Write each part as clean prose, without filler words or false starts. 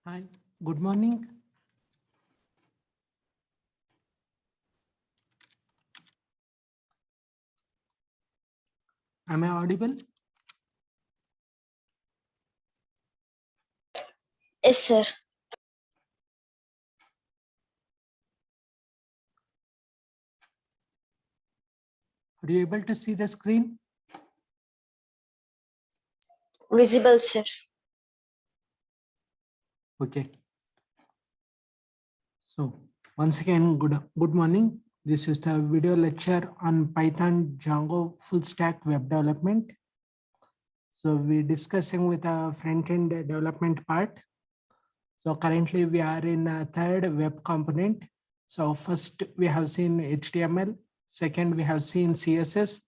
Hi, good morning. Am I audible? Yes, sir. Are you able to see the screen? Visible, sir. Okay. So once again, good morning. This is the video lecture on Python Django full stack web development. So we're discussing with a front-end development part. So currently we are in a third web component. So first we have seen HTML. Second, we have seen CSS.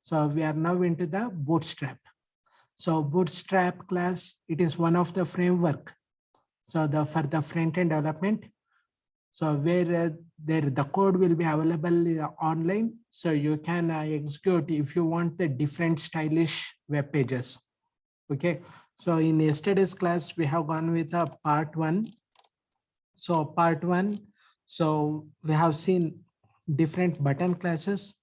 So we are now into the Bootstrap. So Bootstrap class, it is one of the framework. So for the front-end development, so where there the code will be available online, so you can execute if you want the different stylish web pages. Okay, so in yesterday's class we have gone with a part one. So part one, so we have seen different button classes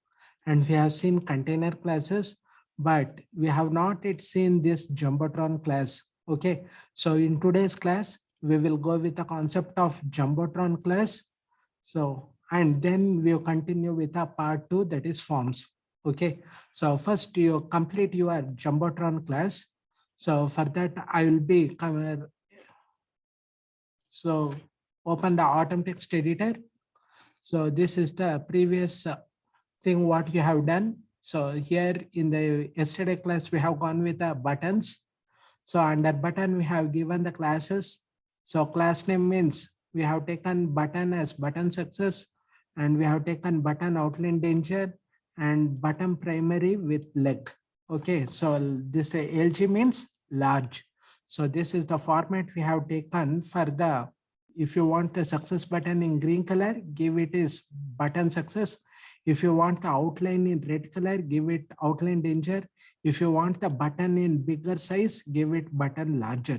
and we have seen container classes, but we have not yet seen this Jumbotron class. Okay, so in today's class we will go with the concept of Jumbotron class. So and then we'll continue with a part two, that is forms. Okay, so first you complete your Jumbotron class. So for that I will be so open the Autumn text editor. So this is the previous thing what you have done. So here in the yesterday class, we have gone with the buttons. So under button, we have given the classes. So class name means we have taken button as button success, and we have taken button outline danger and button primary with leg. Okay, so this LG means large. So this is the format we have taken for the, if you want the success button in green color, give it is button success. If you want the outline in red color, give it outline danger. If you want the button in bigger size, give it button larger.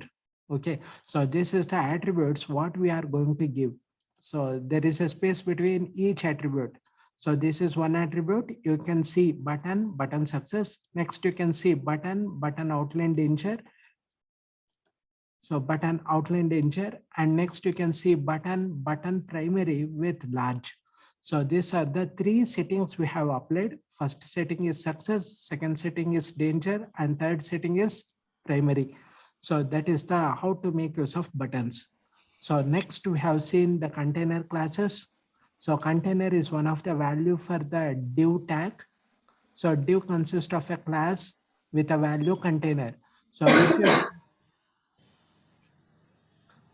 Okay, so this is the attributes what we are going to give. So there is a space between each attribute. So this is one attribute. You can see button, button success. Next, you can see button, button outline danger. So button outline danger. And next you can see button, button primary with large. So these are the three settings we have applied. First setting is success, second setting is danger, and third setting is primary. So that is the how to make use of buttons. So next we have seen the container classes. So container is one of the value for the div tag. So div consists of a class with a value container. So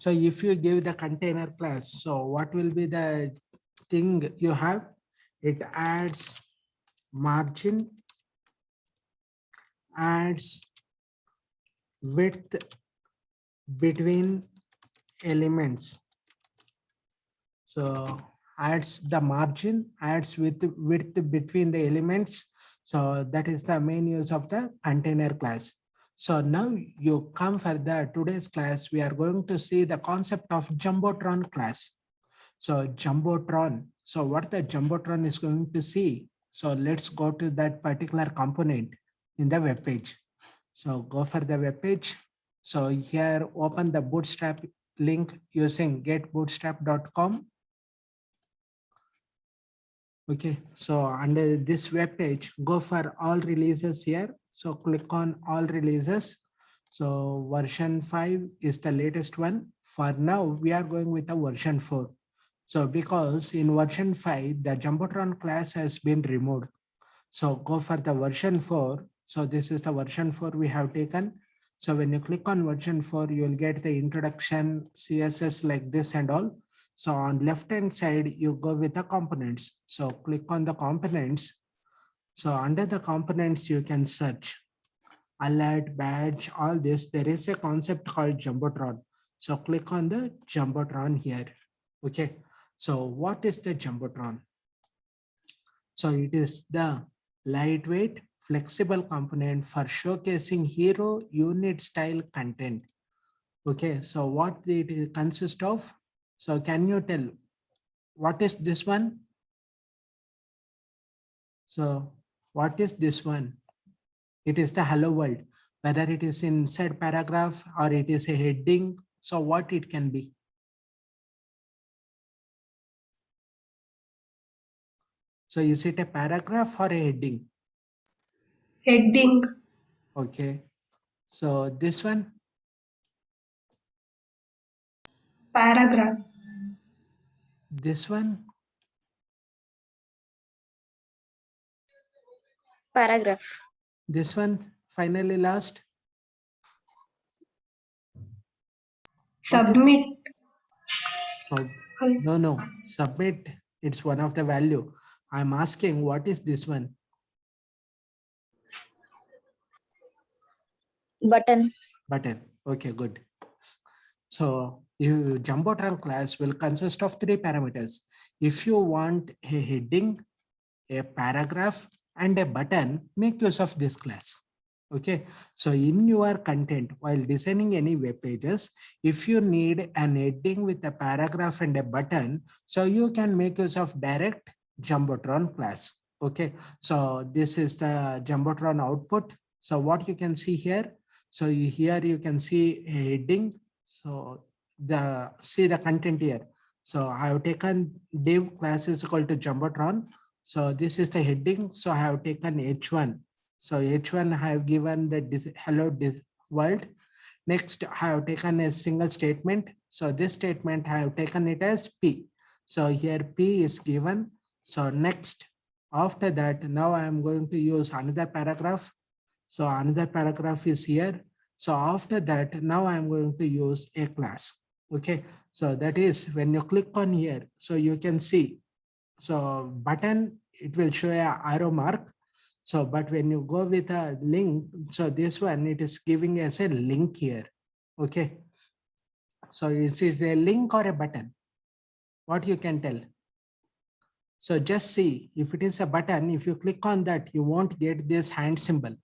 if you give the container class, so what will be the thing you have? It adds margin, adds width between elements. So adds the margin, adds width between the elements. So that is the main use of the container class. So now you come for the today's class, we are going to see the concept of Jumbotron class. So Jumbotron. So what the Jumbotron is going to see. So let's go to that particular component in the web page. So go for the web page. So here open the Bootstrap link using getbootstrap.com. Okay, so under this web page, go for all releases here. So click on all releases. So version 5 is the latest one. For now, we are going with the version 4. So because in version 5, the Jumbotron class has been removed. So go for the version 4. So this is the version 4 we have taken. So when you click on version 4, you will get the introduction, CSS like this and all. So on left hand side, you go with the components. So click on the components. So under the components, you can search alert, badge, all this. There is a concept called Jumbotron. So click on the Jumbotron here. Okay. So what is the Jumbotron? So it is the lightweight, flexible component for showcasing hero unit style content. Okay, so what it consists of? So can you tell what is this one? So what is this one? It is the hello world, whether it is inside paragraph or it is a heading. So what it can be? So is it a paragraph or a heading? Heading. Okay. So this one, Paragraph. this one, Paragraph. this one, finally last. What is Submit. so no, submit. It's one of the value. I'm asking what is this one? Button. Button. Okay, good. So you Jumbotron class will consist of 3 parameters. If you want a heading, a paragraph, and a button, make use of this class. Okay, so in your content, while designing any web pages, if you need an heading with a paragraph and a button, so you can make use of direct Jumbotron class. Okay, so this is the Jumbotron output. So what you can see here, so here you can see a heading. So see the content here. So I have taken div class is equal to Jumbotron. So this is the heading. So I have taken H1. So H1 I have given the hello world. Next, I have taken a single statement. So this statement I have taken it as P. So here P is given. So next, after that, now I am going to use another paragraph. So another paragraph is here. So after that, now I am going to use a class. Okay. So that is when you click on here, so you can see. So button, it will show a arrow mark. So, but when you go with a link, so this one, it is giving us a link here. Okay. So is it a link or a button? What you can tell? So just see, if it is a button, if you click on that, you won't get this hand symbol.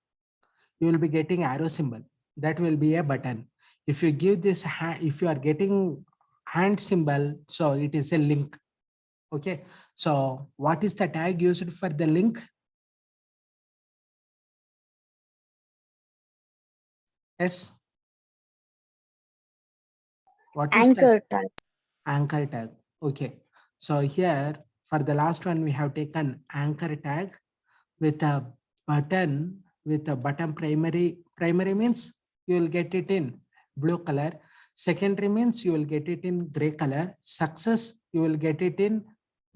You will be getting arrow symbol. That will be a button. If you give this, if you are getting hand symbol, so it is a link. Okay. So what is the tag used for the link? Yes. What is that? Anchor tag. Anchor tag. Okay. So here for the last one, we have taken anchor tag with a button, with a button primary. Primary means you will get it in blue color. Secondary means you will get it in gray color. Success, you will get it in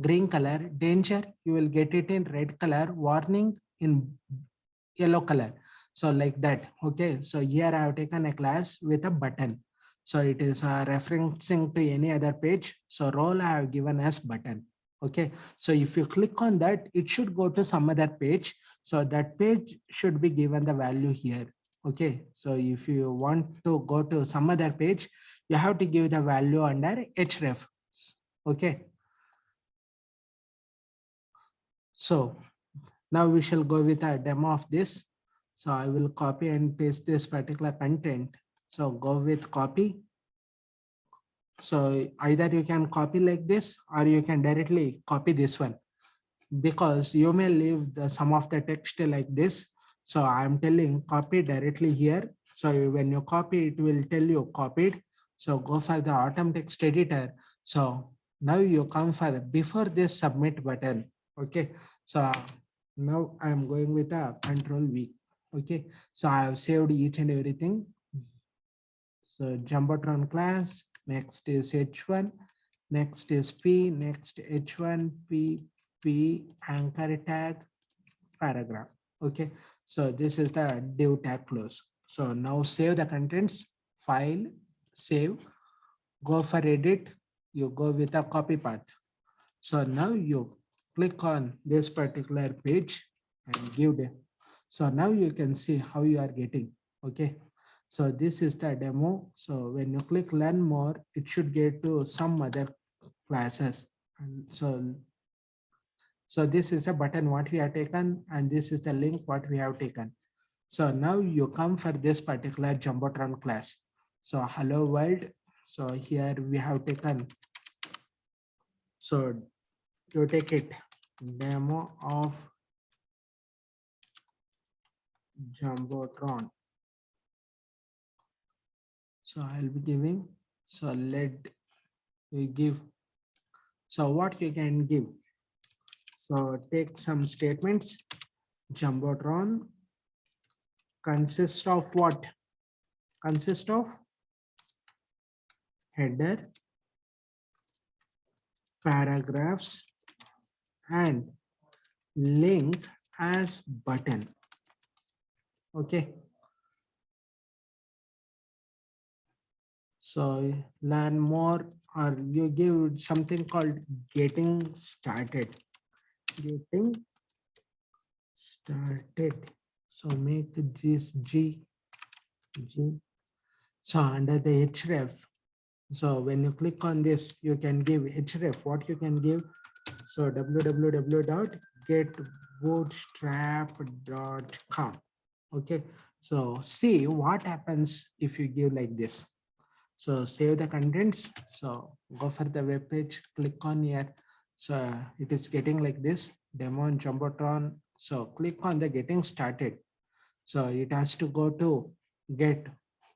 green color. Danger, you will get it in red color. Warning in yellow color. So like that. Okay. So here I have taken a class with a button. So it is referencing to any other page. So role I have given as button. Okay. So if you click on that, it should go to some other page. So that page should be given the value here. Okay. So if you want to go to some other page, you have to give the value under href. Okay. So now we shall go with a demo of this. So I will copy and paste this particular content. So go with copy. So either you can copy like this or you can directly copy this one, because you may leave the some of the text like this. So I'm telling copy directly here. So when you copy, it will tell you copied. So go for the autumn text editor. So now you come for before this submit button. Okay. So now I'm going with a control V. Okay. So I have saved each and everything. So Jumbotron class, next is H1, next is P, next H1, P, anchor tag, paragraph. Okay, so this is the div tag close. So now save the contents, file, save, go for edit, you go with a copy path. So now you click on this particular page and give them. So now you can see how you are getting. Okay. So this is the demo. So when you click learn more, it should get to some other classes. And so this is a button what we have taken, and this is the link what we have taken. So now you come for this particular Jumbotron class. So hello world. So here we have taken, so you take it, demo of Jumbotron. So I'll be giving, so let we give, so what you can give. So take some statements. Jumbotron consists of what? Consist of header, paragraphs, and link as button. Okay. So learn more, or you give something called getting started. Getting started. So make this G. So under the href. So when you click on this, you can give href. What you can give? So www.getbootstrap.com. Okay. So see what happens if you give like this. So save the contents. So go for the web page, click on here. So it is getting like this, demo on Jumbotron. So click on the getting started. So it has to go to get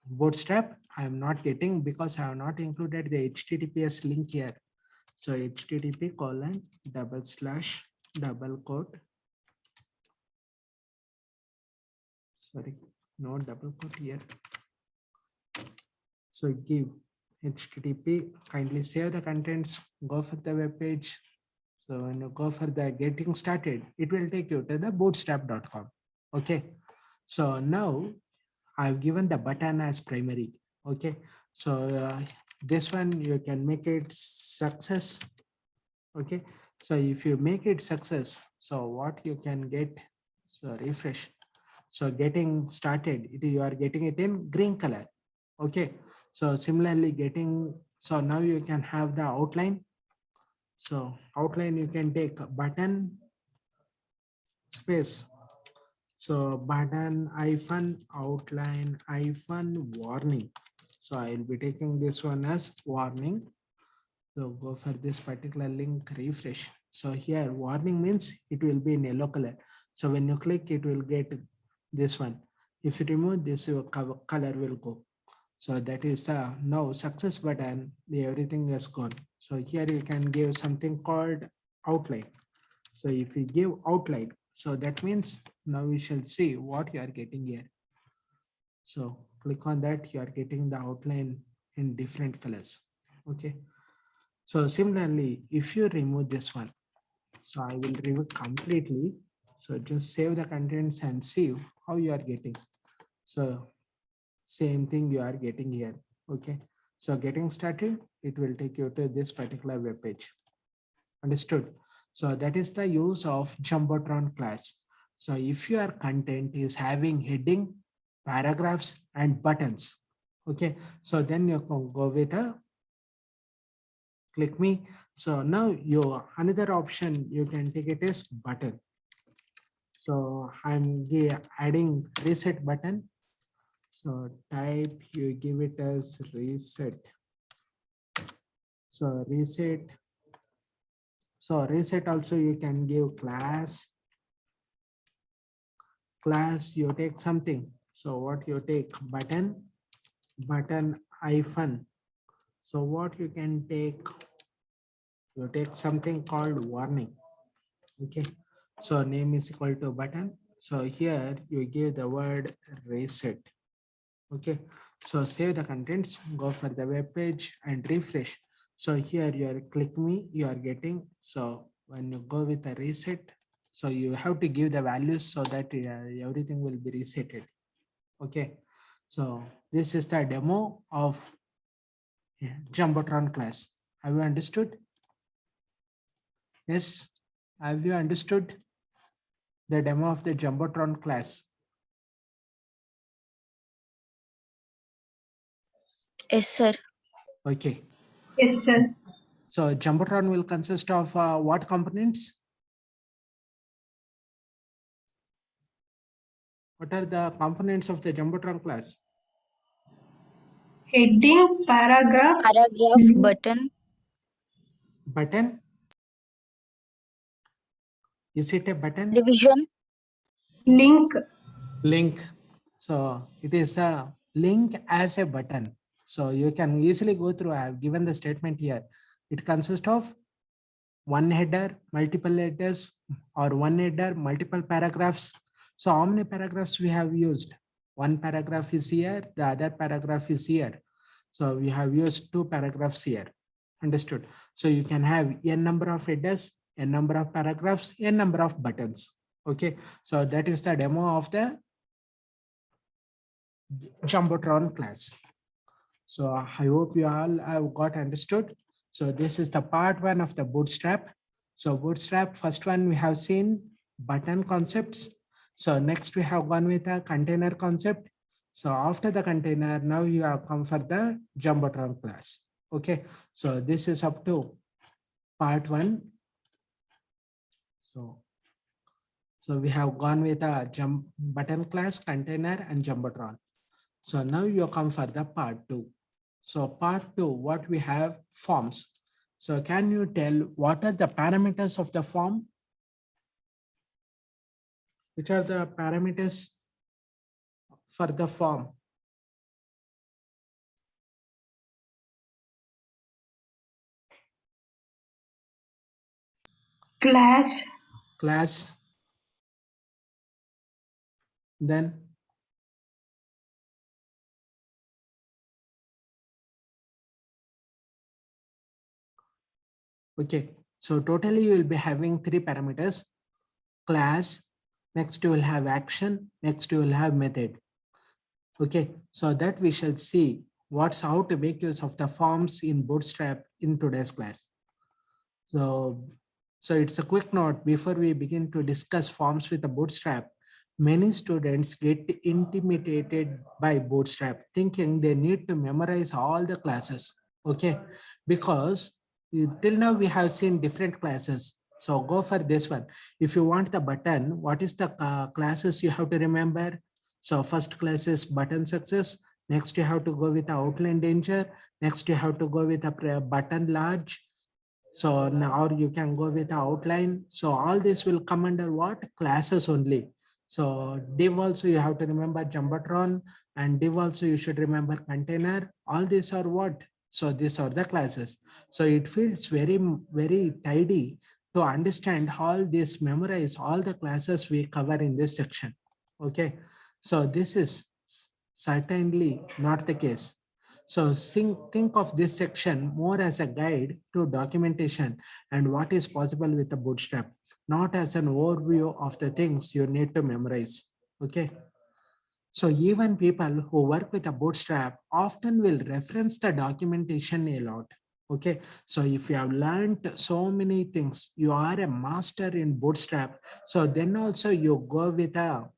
Bootstrap. I am not getting because I have not included the HTTPS link here. So http:// sorry, no double quote here. So give HTTP, kindly save the contents, go for the web page. So when you go for the getting started, it will take you to the bootstrap.com. Okay. So now I've given the button as primary. Okay. So this one you can make it success. Okay. So if you make it success, so what you can get, so refresh. So getting started, you are getting it in green color. Okay. So similarly getting, so now you can have the outline. So outline you can take button space. So button outline warning. So I'll be taking this one as warning. So go for this particular link, refresh. So here warning means it will be in yellow color. So when you click, it will get this one. If you remove this, your color will go. So that is the now success button. Everything is gone. So here you can give something called outline. So if you give outline, so that means now we shall see what you are getting here. So click on that, you are getting the outline in different colors. Okay. So similarly, if you remove this one, so I will remove completely. So just save the contents and see how you are getting. So same thing you are getting here. Okay. So getting started, it will take you to this particular web page. Understood? So that is the use of Jumbotron class. So if your content is having heading, paragraphs, and buttons, okay, so then you can go with a click me. So now your another option you can take it as button. So I'm adding reset button. So type, you give it as reset. So reset. So reset also you can give class. Class you take something. So what you take button hyphen. So what you can take, you take something called warning. Okay. So name is equal to button. So here you give the word reset. Okay. So save the contents, go for the web page and refresh. So here you are click me, you are getting. So when you go with the reset, so you have to give the values so that everything will be resetted. Okay. So this is the demo of Jumbotron class. Have you understood? Yes. Have you understood the demo of the Jumbotron class? Yes, sir. Okay. Yes, sir. So Jumbotron will consist of what components? What are the components of the Jumbotron class? Heading, paragraph, Paragraph, link, button, Button. Is it a button? division, link, Link. So it is a link as a button. So you can easily go through. I have given the statement here. It consists of one header, multiple headers, or one header, multiple paragraphs. So how many paragraphs we have used? One paragraph is here, the other paragraph is here. So we have used two paragraphs here. Understood? So you can have n number of headers, n number of paragraphs, n number of buttons. Okay, so that is the demo of the Jumbotron class. So I hope you all have got understood. So this is the part one of the Bootstrap. So Bootstrap, first one we have seen button concepts. So next we have gone with a container concept. So after the container, now you have come for the Jumbotron class. Okay, so this is up to part one. So we have gone with a button class, container, and Jumbotron. So now you come for the part two. So part two, what we have, forms. So can you tell what are the parameters of the form? Which are the parameters for the form? class, Class. Then okay. So totally you will be having three parameters: class, next you will have action, next you will have method. Okay, so that we shall see what's how to make use of the forms in Bootstrap in today's class. So it's a quick note before we begin to discuss forms with a Bootstrap. Many students get intimidated by Bootstrap, thinking they need to memorize all the classes. Okay, because till now we have seen different classes. So go for this one. If you want the button, what is the classes you have to remember? So first class is button success. Next you have to go with outline danger. Next you have to go with a button large. So now you can go with the outline. So all this will come under what? Classes only. So div also you have to remember Jumbotron, and div also you should remember container. All these are what? So these are the classes. So it feels very, very tidy to understand all this, memorize all the classes we cover in this section. Okay. So this is certainly not the case. So think of this section more as a guide to documentation and what is possible with the Bootstrap, not as an overview of the things you need to memorize. Okay. So even people who work with a Bootstrap often will reference the documentation a lot. Okay. So if you have learned so many things, you are a master in Bootstrap. So then also you go with a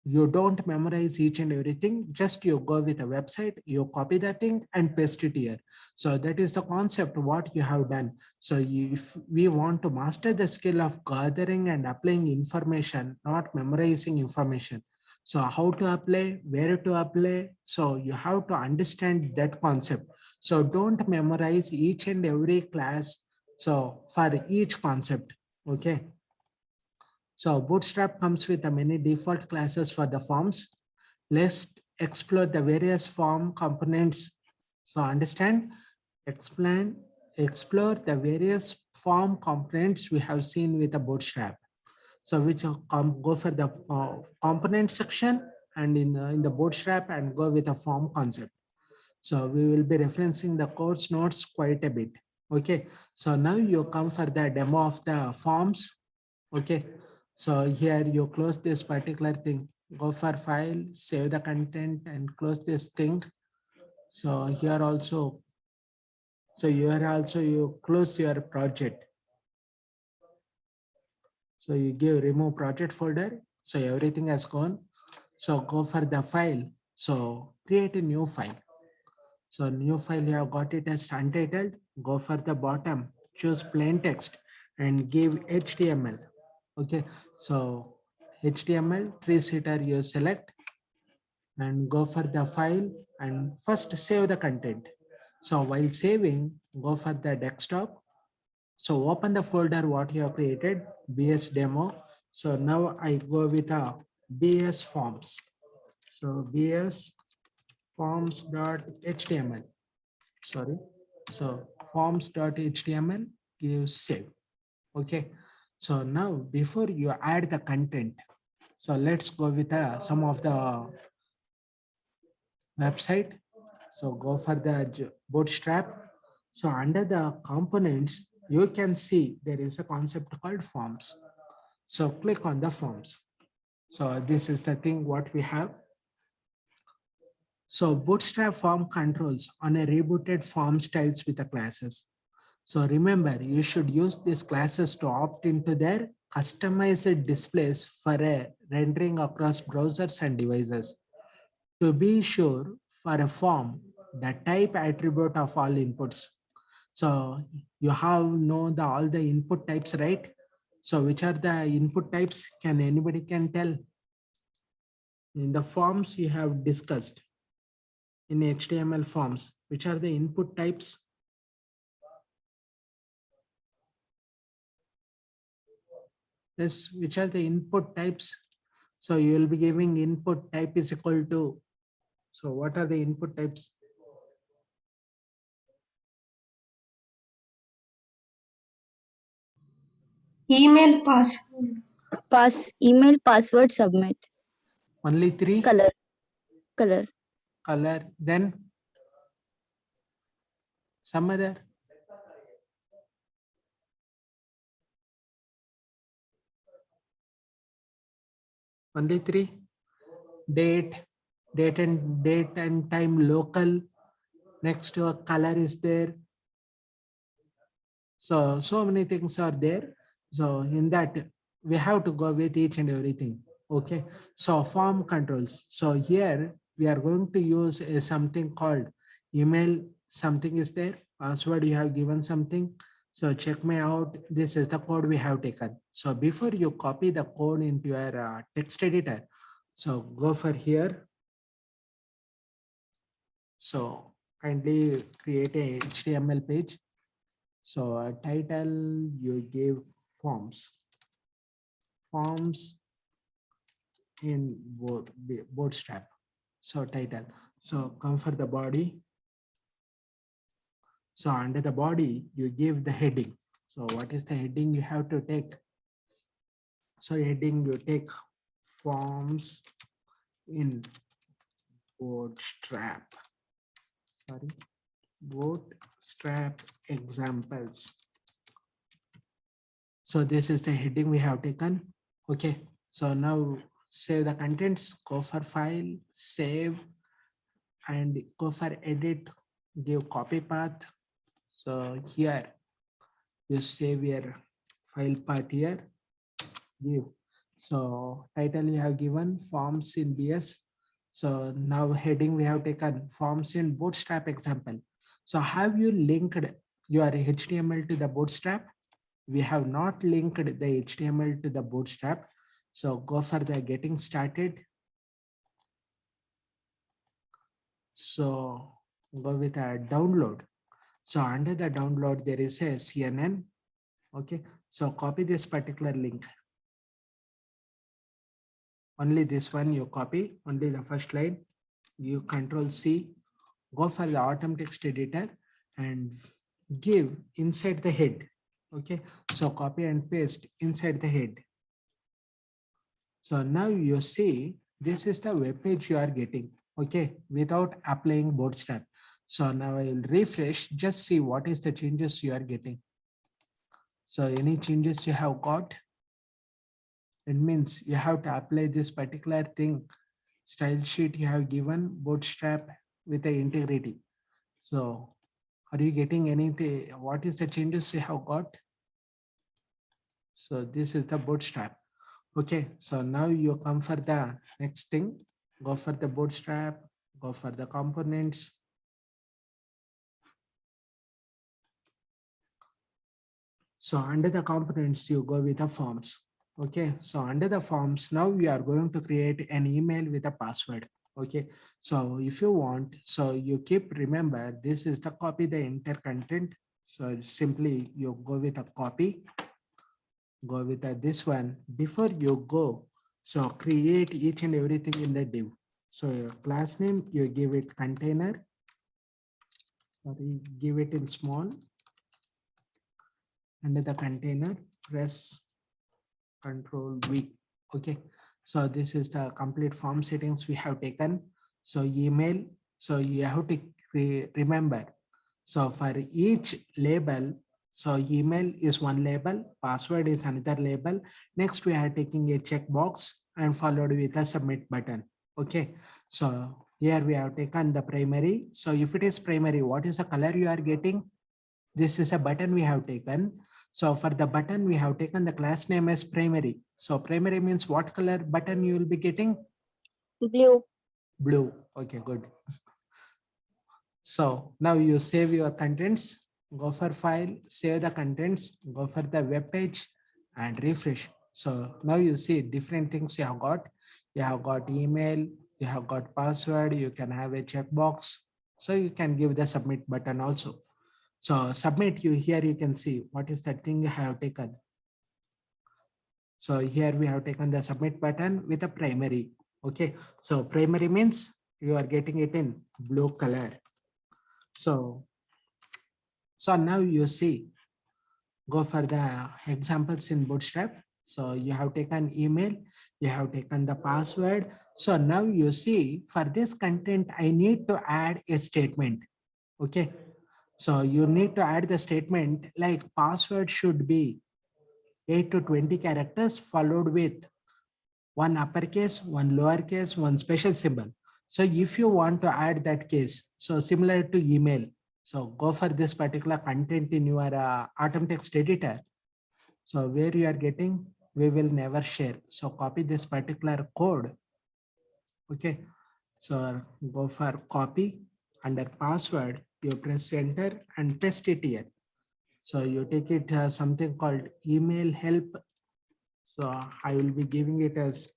you don't memorize each and everything, just you go with a website, you copy the thing and paste it here. So that is the concept what you have done. So if we want to master the skill of gathering and applying information, not memorizing information. So how to apply, where to apply, so you have to understand that concept. So don't memorize each and every class, so for each concept. Okay. So Bootstrap comes with a many default classes for the forms. Let's explore the various form components. So understand, explore the various form components we have seen with the Bootstrap. So which go for the component section, and in the Bootstrap, and go with a form concept. So we will be referencing the course notes quite a bit. Okay. So now you come for the demo of the forms. Okay. So here you close this particular thing, go for file, save the content and close this thing. So here also, you close your project. So you give remove project folder. So everything has gone. So go for the file. So create a new file. So new file, you have got it as untitled. Go for the bottom, choose plain text and give HTML. Okay, so HTML tree setter you select and go for the file and first save the content. So while saving, go for the desktop. So open the folder what you have created, BS demo. So now I go with a BS forms. So BS forms.html. Sorry. So forms.html, give save. Okay. So now before you add the content, so let's go with some of the website. So go for the Bootstrap. So under the components, you can see there is a concept called forms. So click on the forms. So this is the thing what we have. So Bootstrap form controls on a rebooted form styles with the classes. So remember, you should use these classes to opt into their customized displays for a rendering across browsers and devices. To be sure, for a form, the type attribute of all inputs. So you have know the all the input types, right? So which are the input types? Can anybody can tell? In the forms you have discussed in HTML forms, which are the input types? Yes, which are the input types? So you will be giving input type is equal to. So what are the input types? Email password. Email, password, submit. Only three? Color. Color. Then some other. Only three. Date and time, local. Next to a color is there. So many things are there. So in that we have to go with each and everything. Okay. So form controls. So here we are going to use something called email. Something is there. Password you have given something. So check me out. This is the code we have taken. So before you copy the code into your text editor, so go for here. So kindly create a HTML page. So title you give forms in Bootstrap. So title. So come for the body. So under the body you give the heading. So what is the heading you have to take? So heading you take forms in Bootstrap. Sorry, Bootstrap examples. So this is the heading we have taken. Okay. So now save the contents, go for file, save, and go for edit, give copy path. So here you save your file path here, give. So title you have given forms in BS. So now heading we have taken forms in Bootstrap example. So have you linked your HTML to the Bootstrap? We have not linked the HTML to the Bootstrap. So go for the getting started. So go with a download. So under the download, there is a CNN. Okay. So copy this particular link. Only this one you copy, only the first line. You Control-C, go for the autumn text editor and give inside the head. Okay. So copy and paste inside the head. So now you see, this is the web page you are getting, okay, without applying Bootstrap. So now I will refresh, just see what is the changes you are getting. So any changes you have got, it means you have to apply this particular thing, style sheet you have given Bootstrap with the integrity. So are you getting anything? What is the changes you have got? So this is the Bootstrap. Okay, so now you come for the next thing, go for the Bootstrap, go for the components. So under the components, you go with the forms. Okay, so under the forms, now we are going to create an email with a password. Okay, so if you want, so you keep remember this is the copy the enter content. So simply you go with a copy, go with this one. Before you go, so create each and everything in the div. So your class name, you give it container, sorry, give it in small. Under the container, press Control V. Okay, so this is the complete form settings we have taken. So email, so you have to remember. So for each label, so email is one label, password is another label. Next, we are taking a checkbox and followed with a submit button. Okay, so here we have taken the primary. So if it is primary, what is the color you are getting? This is a button we have taken. So for the button, we have taken the class name as primary. So primary means what color button you will be getting? Blue. Blue. Okay, good. So now you save your contents, go for file, save the contents, go for the web page and refresh. So now you see different things you have got. You have got email, you have got password, you can have a checkbox. So you can give the submit button also. So submit, you here you can see what is that thing you have taken. So here we have taken the submit button with a primary. Okay, so primary means you are getting it in blue color. So now you see, go for the examples in Bootstrap. So you have taken email, you have taken the password. So now you see for this content, I need to add a statement. Okay, so you need to add the statement like password should be 8 to 20 characters followed with one uppercase, one lowercase, one special symbol. So if you want to add that case, so similar to email, so go for this particular content in your Atom text editor. So where you are getting, we will never share. So copy this particular code. Okay. So go for copy under password, you press enter and paste it here. So you take it something called email help. So I will be giving it as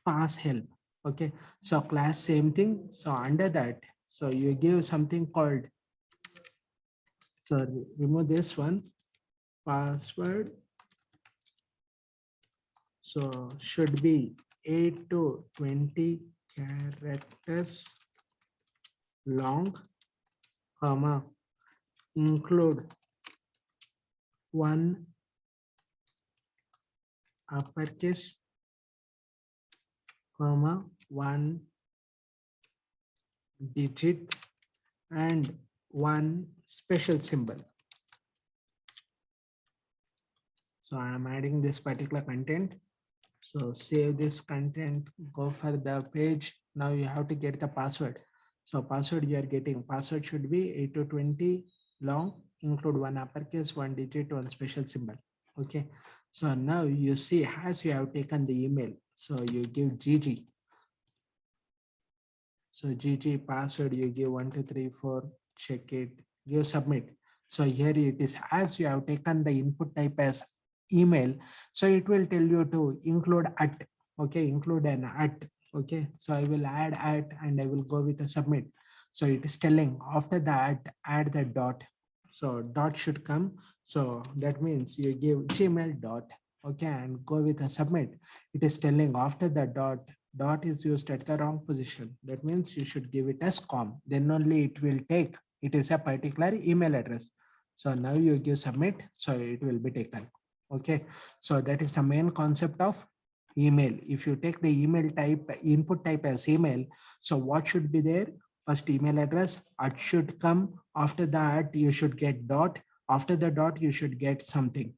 pass help. Okay, so class same thing. So under that, so you give something called, so remove this one, password. So should be 8 to 20 characters long, comma, include one uppercase, comma, one digit and one special symbol. So I am adding this particular content. So save this content, go for the page. Now you have to get the password. So password you are getting, password should be 8 to 20 long, include one uppercase, one digit, one special symbol. Okay. So now you see as you have taken the email. So you give GG. So GG password, you give 1, 2, 3, 4, check it, give submit. So here it is, as you have taken the input type as email, so it will tell you to include at. Okay, include an at. Okay, so I will add at and I will go with a submit. So it is telling after that add the dot. So dot should come. So that means you give Gmail dot. Okay, and go with a submit. It is telling after the dot is used at the wrong position. That means you should give it as com. Then only it will take. It is a particular email address. So now you give submit. So it will be taken. Okay. So that is the main concept of email. If you take the email type, input type as email, so what should be there? First email address, it should come. After that, you should get dot. After the dot, you should get something.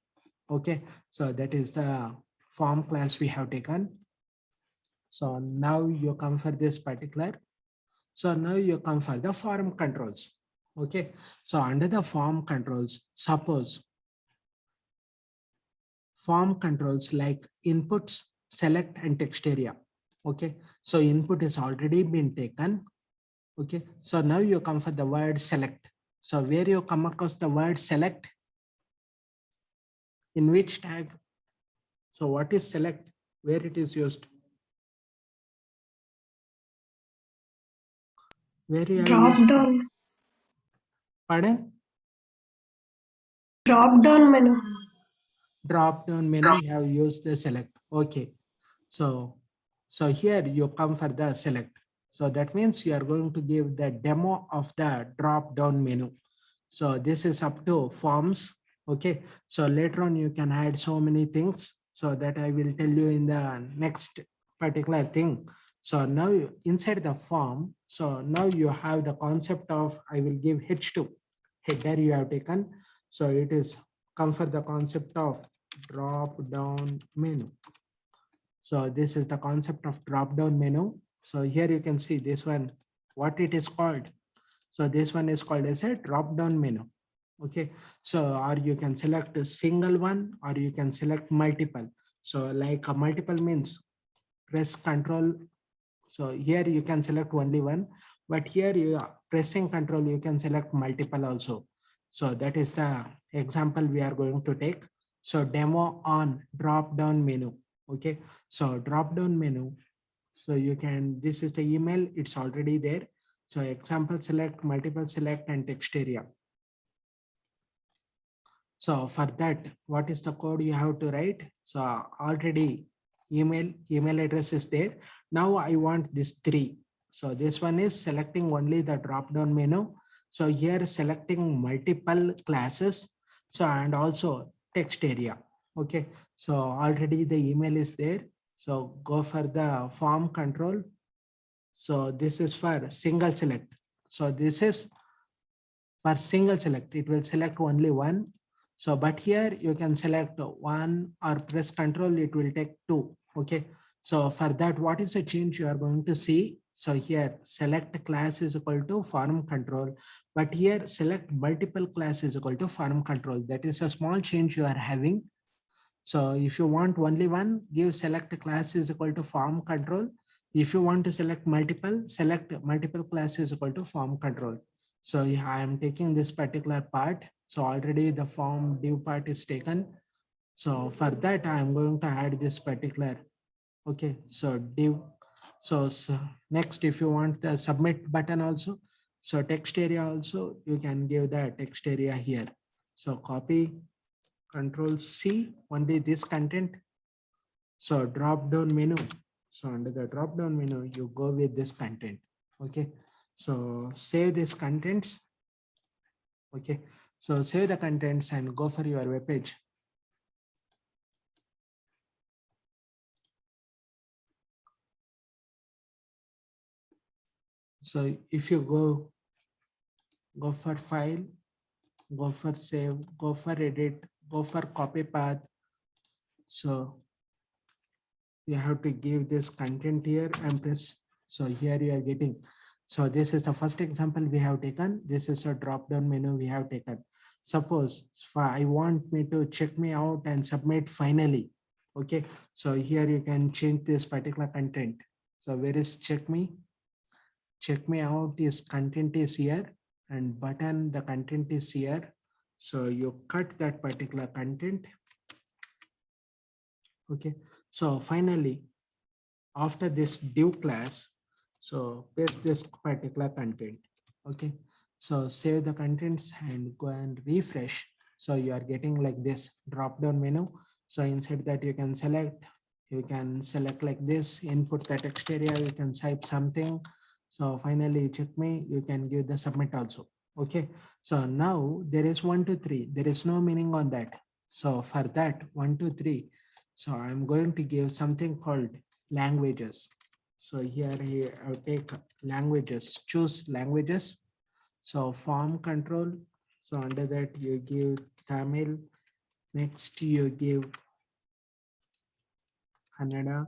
Okay. So that is the form class we have taken. So now you come for this particular. So now you come for the form controls. Okay. So under the form controls, suppose form controls like inputs, select and text area. Okay. So input is already been taken. Okay. So now you come for the word select. So where you come across the word select, in which tag? So what is select? Where it is used? Where you have Drop used, down. pardon? Drop down menu. Drop down menu, you have used the select. Okay. So here you come for the select. So that means you are going to give the demo of the drop down menu. So this is up to forms. Okay. So later on you can add so many things. So that I will tell you in the next particular thing. So now inside the form, so now you have the concept of, I will give H2 header you have taken. So it is come for the concept of drop down menu. So this is the concept of drop down menu. So here you can see this one, what it is called. So this one is called as a drop down menu. Okay. So, or you can select a single one or you can select multiple. So like a multiple means press control. So here you can select only one, but here you are pressing control, you can select multiple also. So that is the example we are going to take. So demo on drop down menu. Okay. So drop down menu. So you can, this is the email, it's already there. So example select, multiple select and text area. So for that, what is the code you have to write? So already email address is there. Now I want this 3. So this one is selecting only the drop down menu. So here selecting multiple classes. So and also text area. Okay. So already the email is there. So go for the form control. So this is for single select. So this is for single select, it will select only one. So, but here you can select one or press control, it will take 2. Okay. So for that, what is the change you are going to see? So here select class is equal to form control, but here select multiple class is equal to form control. That is a small change you are having. So if you want only one, give select class is equal to form control. If you want to select multiple class is equal to form control. So yeah, I am taking this particular part. So already the form div part is taken. So for that, I am going to add this particular. Okay, so div. So next, if you want the submit button also, so text area also, you can give the text area here. So copy, Control C, only this content. So drop down menu. So under the drop down menu, you go with this content. Okay. So save this contents. Okay. So save the contents and go for your web page. So if you go for file, go for save, go for edit, go for copy path. So you have to give this content here and press. So here you are getting. So this is the first example we have taken. This is a drop down menu we have taken. Suppose I want me to check me out and submit finally. Okay. So here you can change this particular content. So where is check me? Check me out is content is here and button the content is here. So you cut that particular content. Okay. So finally, after this div class, so paste this particular content. Okay. So save the contents and go and refresh. So you are getting like this drop down menu. So inside that you can select like this, input the text area, you can type something. So finally check me, you can give the submit also. Okay. So now there is 1, 2, 3. There is no meaning on that. So for that 1, 2, 3. So I'm going to give something called languages. So here I'll take languages, choose languages. So form control. So under that you give Tamil. Next you give Kannada.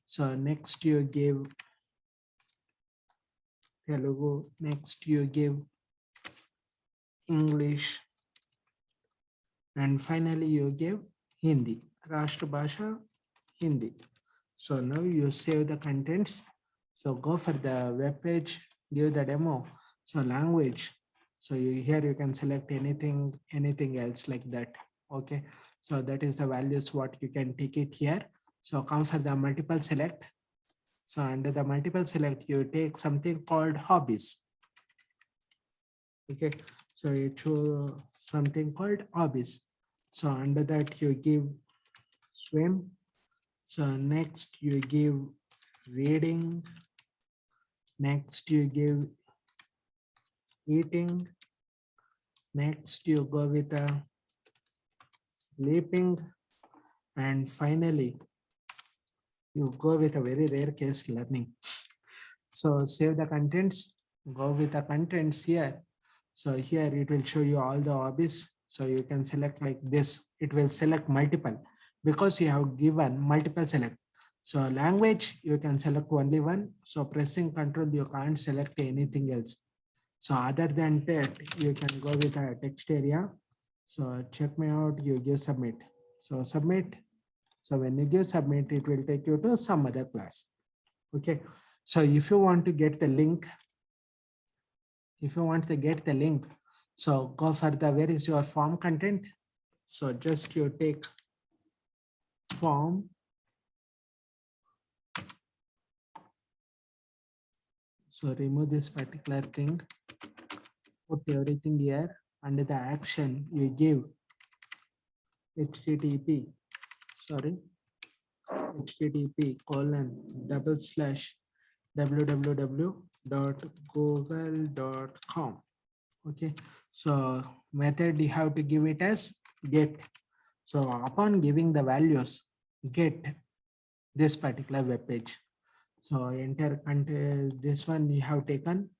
So next you give Telugu. Next you give English. And finally you give Hindi. Rashtra Bhasha, Hindi. So now you save the contents. So go for the web page, give the demo. So language. So here you can select anything else like that. Okay. So that is the values what you can take it here. So come for the multiple select. So under the multiple select, you take something called hobbies. Okay, so you choose something called hobbies. So under that you give swim. So next you give reading. Next you give eating. Next you go with sleeping. And finally you go with a very rare case learning. So save the contents, go with the contents here. So here it will show you all the hobbies. So you can select like this. It will select multiple because you have given multiple select. So language, you can select only one. So pressing control, you can't select anything else. So other than that, you can go with a text area. So check me out, you give submit. So submit. So when you give submit, it will take you to some other class. Okay. So if you want to get the link, so go for the, where is your form content? So just you take form. So remove this particular thing, put everything here. Under the action, you give HTTP, http:// www.google.com. Okay, so method you have to give it as get. So upon giving the values, get this particular web page. So enter content, this one you have taken.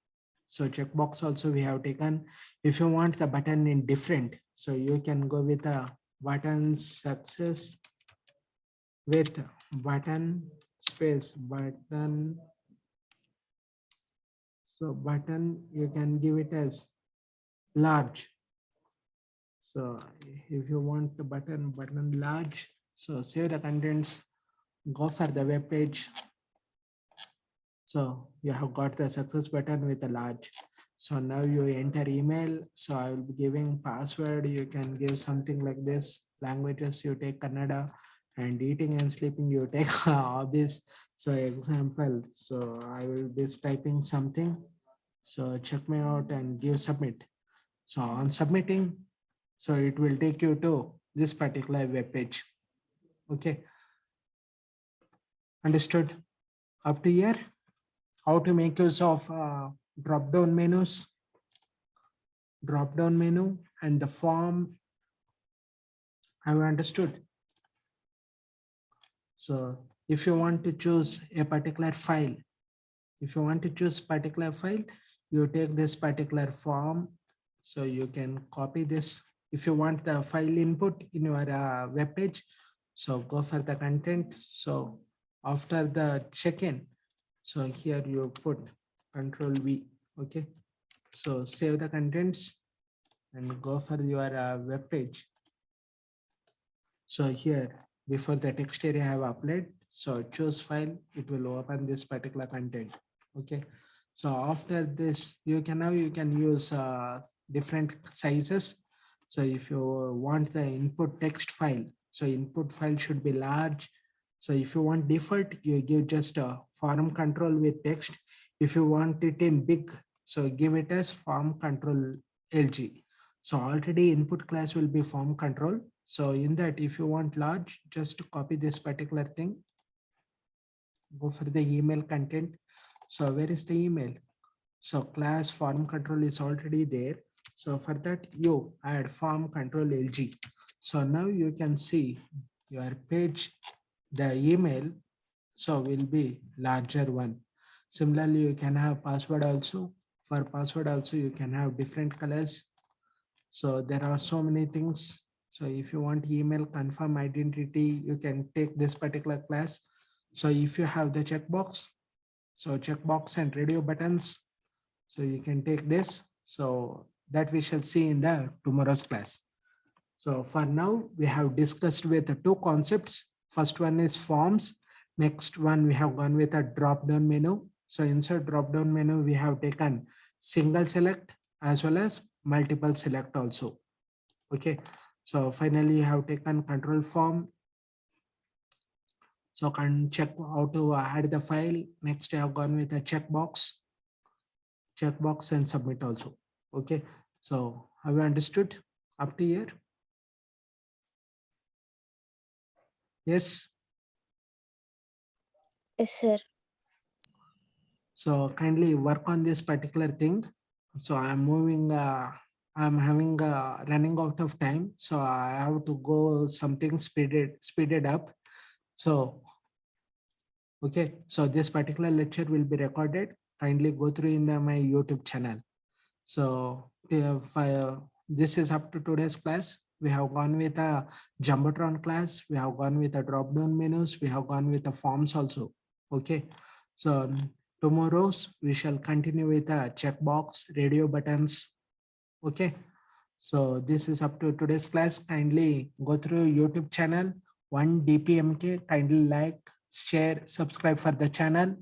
So checkbox also we have taken. If you want the button in different, so you can go with a button success with button space button. So button, you can give it as large. So if you want the button large, so save the contents, go for the web page. So you have got the success button with a large. So now you enter email. So I will be giving password. You can give something like this. Languages, you take Kannada, and eating and sleeping, you take hobbies. So example, so I will be typing something. So check me out and give submit. So on submitting, so it will take you to this particular web page. Okay. Understood up to here? How to make use of drop down menus, and the form. Have you understood? So if you want to choose a particular file, you take this particular form. So you can copy this. If you want the file input in your web page, so go for the content. So after the check-in, so here you put Control V. Okay. So save the contents and go for your web page. So here, before the text area I have applied, so choose file, it will open this particular content. Okay. So after this, you can use different sizes. So if you want the input text file, so input file should be large. So if you want default, you give just a form control with text. If you want it in big, so give it as form control LG. So already input class will be form control. So in that, if you want large, just copy this particular thing. Go for the email content. So where is the email? So class form control is already there. So for that, you add form control LG. So now you can see your page, the email, so will be larger one. Similarly, you can have password also. For password also, you can have different colors. So there are so many things. So if you want email confirm identity, you can take this particular class. So if you have the checkbox, so checkbox and radio buttons, so you can take this. So that we shall see in the tomorrow's class. So for now, we have discussed with the two concepts. First one is forms. Next one, we have gone with a drop-down menu. So inside drop-down menu, we have taken single select as well as multiple select also. Okay. So finally, you have taken control form. So can check how to add the file. Next, I have gone with a checkbox and submit also. Okay, so have you understood up to here? Yes. Yes, sir. So kindly work on this particular thing. So I'm moving, I'm having running out of time. So I have to go something speeded up. So, okay. So this particular lecture will be recorded. Kindly go through in my YouTube channel. So if this is up to today's class. We have gone with a Jumbotron class. We have gone with a drop-down menus. We have gone with the forms also. Okay. So tomorrow's we shall continue with a checkbox, radio buttons. Okay. So this is up to today's class. Kindly go through YouTube channel, 1DPMK. Kindly like, share, subscribe for the channel.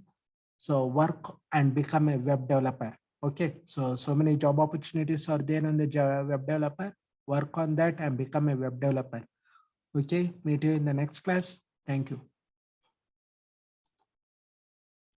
So work and become a web developer. Okay, so many job opportunities are there on the web developer. Work on that and become a web developer. Okay, meet you in the next class. Thank you.